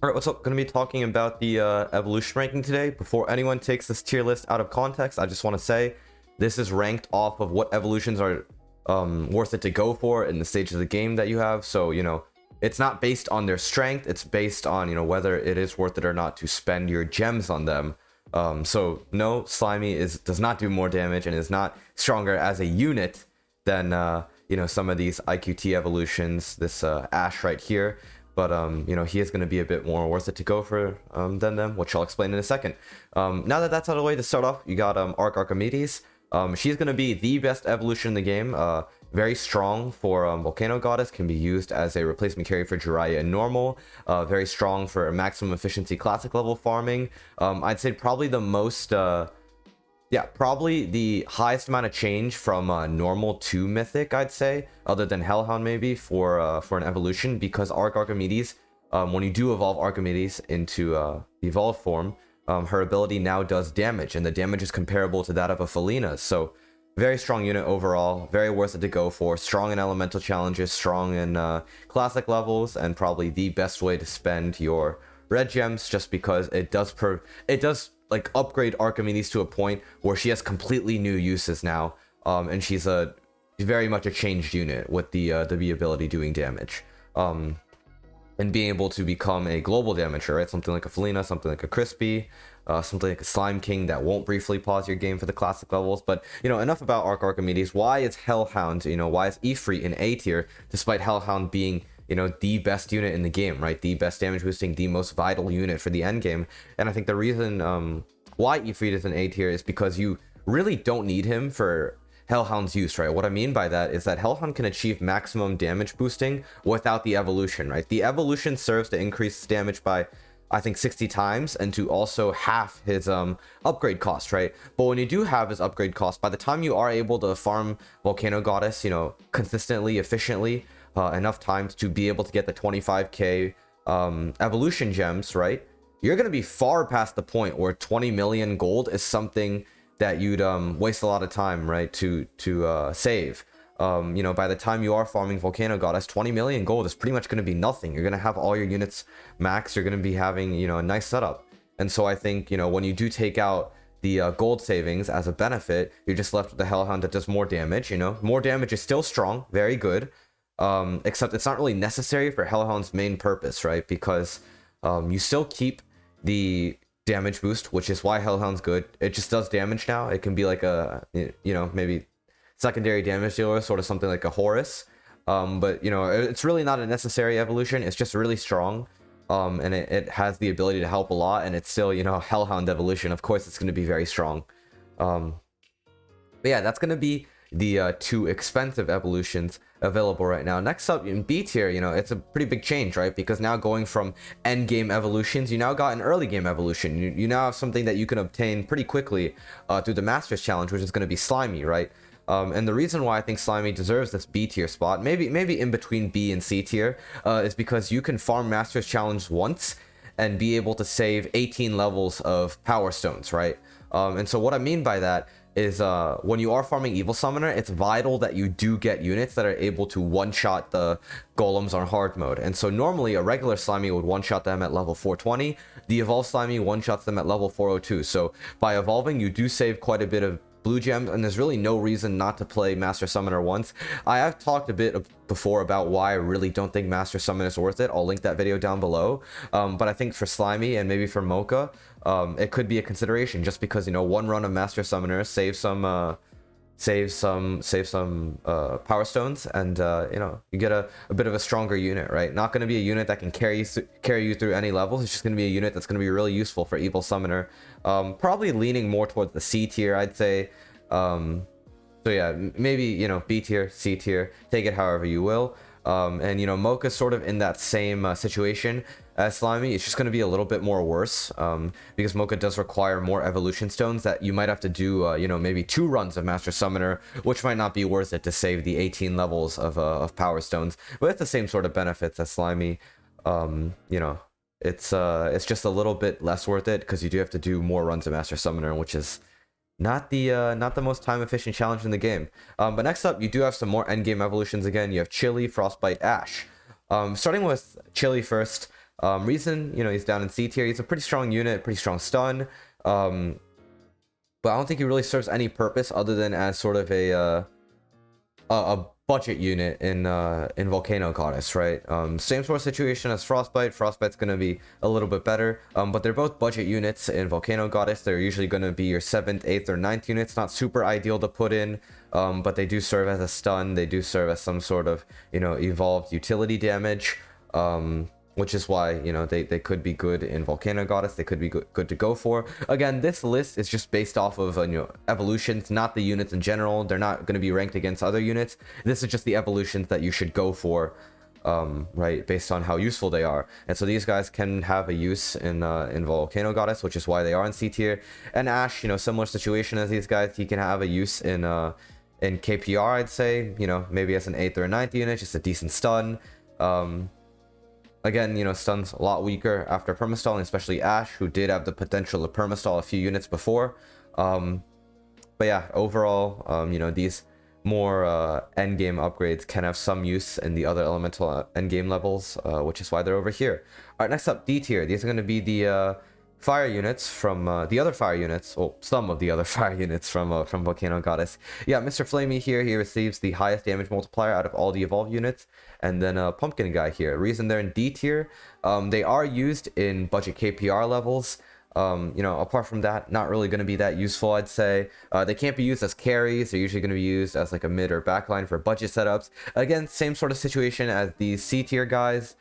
All right, what's up? Going to be talking about the evolution ranking today. Before anyone takes this tier list out of context, I just want to say this is ranked off of what evolutions are worth it to go for in the stage of the game that you have. So, it's not based on their strength. It's based on, whether it is worth it or not to spend your gems on them. So, no, Slimy does not do more damage and is not stronger as a unit than, some of these IQT evolutions, this Ash right here. But, he is going to be a bit more worth it to go for than them, which I'll explain in a second. Now that that's out of the way, to start off, you got arch-Archimedes. She's going to be the best evolution in the game. Very strong for Volcano Goddess, can be used as a replacement carry for Jiraiya in normal. Very strong for maximum efficiency classic level farming. I'd say probably the most... probably the highest amount of change from normal to mythic, I'd say, other than Hellhound maybe for an evolution, because arch-Archimedes, when you do evolve Archimedes into the evolved form, her ability now does damage, and the damage is comparable to that of a Felina. So very strong unit overall, very worth it to go for. Strong in elemental challenges, strong in classic levels, and probably the best way to spend your red gems, just because it does like upgrade Archimedes to a point where she has completely new uses now, and she's very much a changed unit with the ability doing damage, and being able to become a global damager, right? Something like a Felina, something like a Crispy, something like a Slime King that won't briefly pause your game for the classic levels. But enough about arch-Archimedes. Why is Hellhound? Why is Ifrit in A tier, despite Hellhound being the best unit in the game, right? The best damage boosting, the most vital unit for the end game. And I think the reason why Ifrit is an A tier is because you really don't need him for Hellhound's use, right? What I mean by that is that Hellhound can achieve maximum damage boosting without the evolution, right? The evolution serves to increase his damage by, I think, 60 times, and to also half his upgrade cost, right? But when you do have his upgrade cost, by the time you are able to farm Volcano Goddess, consistently, efficiently, enough times to be able to get the 25k evolution gems, right? You're going to be far past the point where 20 million gold is something that you'd waste a lot of time, right, to save. By the time you are farming Volcano Goddess, 20 million gold is pretty much going to be nothing. You're going to have all your units maxed. You're going to be having, a nice setup. And so I think, when you do take out the gold savings as a benefit, you're just left with the Hellhound that does more damage. More damage is still strong, very good. Except it's not really necessary for Hellhound's main purpose, right? Because you still keep the damage boost, which is why Hellhound's good. It just does damage now. It can be like a, maybe secondary damage dealer, sort of something like a Horus. But, it's really not a necessary evolution. It's just really strong. And it has the ability to help a lot. And it's still, Hellhound evolution. Of course, it's going to be very strong. But yeah, that's going to be the two expensive evolutions available right now. Next up in B tier, it's a pretty big change, right? Because now going from end game evolutions, you now got an early game evolution. You now have something that you can obtain pretty quickly through the Masters Challenge, which is going to be Slimy, right? And the reason why I think Slimy deserves this B tier spot, maybe in between B and C tier, is because you can farm Masters Challenge once and be able to save 18 levels of Power Stones, right? And so what I mean by that is when you are farming Evil Summoner, it's vital that you do get units that are able to one-shot the golems on hard mode. And so normally a regular Slimy would one-shot them at level 420. The evolved Slimy one-shots them at level 402. So by evolving, you do save quite a bit of blue gems, and there's really no reason not to play Master Summoner once. I have talked a bit before about why I really don't think Master Summoner is worth it. I'll link that video down below. But I think for Slimy and maybe for Mocha, it could be a consideration, just because one run of Master Summoner saves some Power Stones, and you get a bit of a stronger unit, right? Not going to be a unit that can carry you through any levels. It's just going to be a unit that's going to be really useful for Evil Summoner. Probably leaning more towards the C tier, I'd say. So yeah, maybe B tier, C tier, take it however you will. And Mocha's sort of in that same situation as Slimy. It's just going to be a little bit more worse, because Mocha does require more evolution stones that you might have to do, maybe 2 runs of Master Summoner, which might not be worth it to save the 18 levels of Power Stones. But it's the same sort of benefits as Slimy. It's just a little bit less worth it because you do have to do more runs of Master Summoner, which is not the most time efficient challenge in the game. But next up, you do have some more endgame evolutions again. You have Chili, Frostbite, Ash. Starting with Chili first. Reason, you know, he's down in C tier. He's a pretty strong unit, pretty strong stun. But I don't think he really serves any purpose other than as sort of a budget unit in Volcano Goddess, right? Same sort of situation as Frostbite. Frostbite's going to be a little bit better, but they're both budget units in Volcano Goddess. They're usually going to be your 7th, 8th, or 9th units. Not super ideal to put in, but they do serve as a stun. They do serve as some sort of, you know, evolved utility damage. Which is why, you know, they could be good in Volcano Goddess. They could be good to go for. Again, this list is just based off of, you know, evolutions, not the units in general. They're not going to be ranked against other units. This is just the evolutions that you should go for, right, based on how useful they are. And so these guys can have a use in Volcano Goddess, which is why they are in C tier. And Ash, you know, similar situation as these guys. He can have a use in KPR, I'd say, you know, maybe as an 8th or a 9th unit, just a decent stun. Again, you know, stun's a lot weaker after permastalling, especially Ash, who did have the potential to permastall a few units before. But yeah, overall, you know, these more endgame upgrades can have some use in the other elemental endgame levels, which is why they're over here. All right, next up, D tier. These are going to be the fire units from the other fire units, well, some of the other fire units from Volcano Goddess. Yeah, Mr. Flamey here, he receives the highest damage multiplier out of all the evolved units. And then Pumpkin Guy here. Reason they're in D tier, they are used in budget KPR levels. You know, apart from that, not really going to be that useful, I'd say. They can't be used as carries. They're usually going to be used as like a mid or backline for budget setups. Again, same sort of situation as these C tier guys.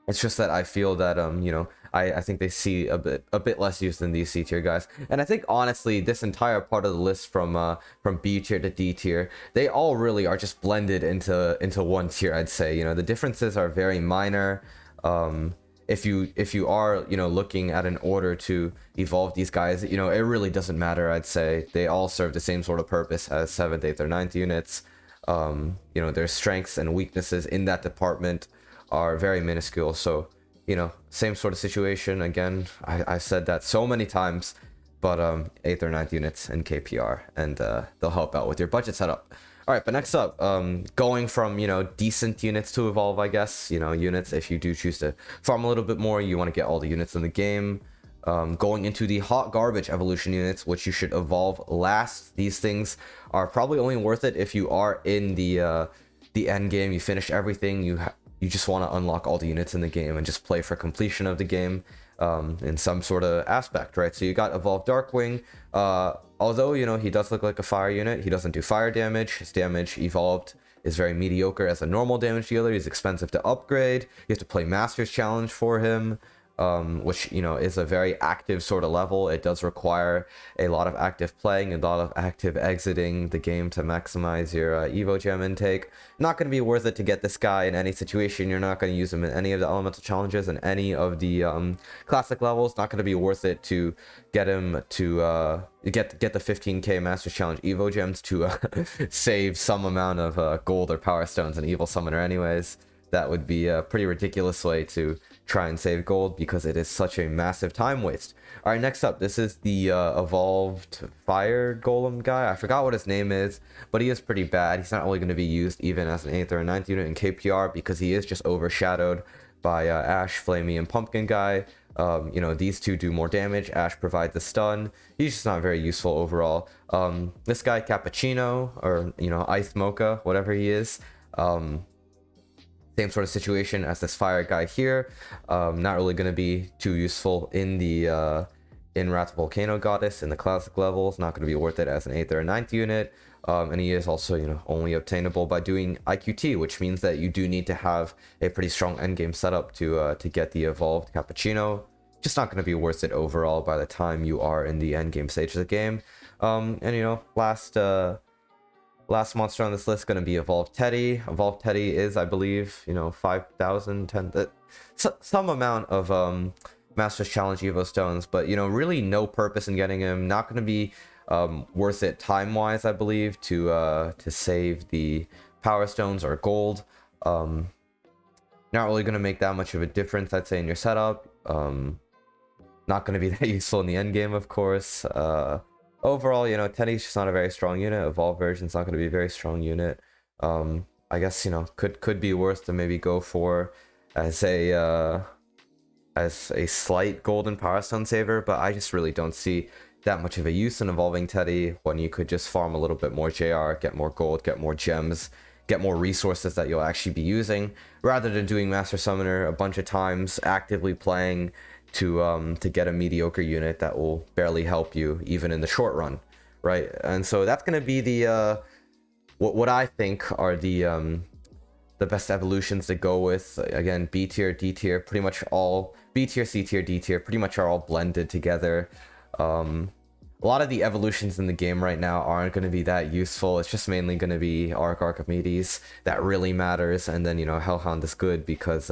It's just that I feel that, you know, I think they see a bit less use than these C tier guys. And I think, honestly, this entire part of the list from B tier to D tier, they all really are just blended into one tier, I'd say. You know, the differences are very minor. If you are, you know, looking at an order to evolve these guys, you know, it really doesn't matter, I'd say. They all serve the same sort of purpose as 7th, 8th, or 9th units. You know, their strengths and weaknesses in that department are very minuscule. So, you know, same sort of situation. Again, I said that so many times, but 8th or 9th units in KPR, and they'll help out with your budget setup. All right, but next up, going from, you know, decent units to evolve, I guess, you know, units, if you do choose to farm a little bit more, you want to get all the units in the game. Going into the hot garbage evolution units, which you should evolve last. These things are probably only worth it if you are in the end game. You finish everything. You just want to unlock all the units in the game and just play for completion of the game in some sort of aspect, right? So you got Evolved Darkwing. Although, you know, he does look like a fire unit, he doesn't do fire damage. His damage evolved is very mediocre as a normal damage dealer. He's expensive to upgrade. You have to play Master's Challenge for him. Which, you know, is a very active sort of level. It does require a lot of active playing, a lot of active exiting the game to maximize your Evo Gem intake. Not going to be worth it to get this guy in any situation. You're not going to use him in any of the elemental challenges and any of the classic levels. Not going to be worth it to get him to get the 15k Masters Challenge Evo Gems to save some amount of gold or power stones and Evil Summoner anyways. That would be a pretty ridiculous way to try and save gold because it is such a massive time waste. All right, next up, this is the evolved fire golem guy. I forgot what his name is, but he is pretty bad. He's not really going to be used even as an 8th or a 9th unit in KPR because he is just overshadowed by Ash, Flamey, and Pumpkin Guy. You know, these two do more damage. Ash provides the stun. He's just not very useful overall. This guy, Cappuccino, or, you know, Ice Mocha, whatever he is, same sort of situation as this fire guy here. Not really going to be too useful in the Wrath of Volcano Goddess in the classic levels. Not going to be worth it as an 8th or a 9th unit. And he is also, you know, only obtainable by doing IQT, which means that you do need to have a pretty strong endgame setup to get the evolved Cappuccino. Just not going to be worth it overall by the time you are in the endgame stage of the game. And, you know, last monster on this list is going to be Evolved Teddy. Evolved Teddy is, I believe, you know, 5,000, 10, some amount of Master's Challenge Evo stones, but, you know, really no purpose in getting him. Not going to be worth it time-wise, I believe, to save the power stones or gold. Not really going to make that much of a difference, I'd say, in your setup. Not going to be that useful in the end game, of course. Overall, you know, Teddy's just not a very strong unit. Evolved version's not going to be a very strong unit. I guess, you know, could be worth to maybe go for as a slight golden power stone saver, but I just really don't see that much of a use in evolving Teddy when you could just farm a little bit more JR, get more gold, get more gems, get more resources that you'll actually be using, rather than doing Master Summoner a bunch of times, actively playing to get a mediocre unit that will barely help you even in the short run, right? And so that's going to be the what I think are the best evolutions to go with. Again, B tier, D tier, pretty much all B tier, C tier, D tier, pretty much are all blended together. A lot of the evolutions in the game right now aren't going to be that useful. It's just mainly going to be arch-Archimedes that really matters, and then, you know, Hellhound is good because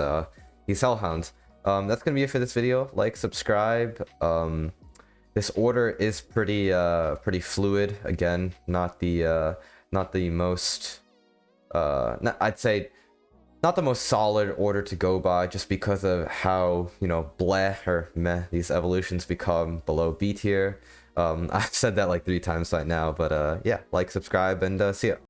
he's Hellhound. That's going to be it for this video. Like, subscribe. This order is pretty fluid. Again, not the most I'd say not the most solid order to go by, just because of how, you know, bleh or meh these evolutions become below B tier. I've said that like 3 times right now, but yeah, like, subscribe, and see ya.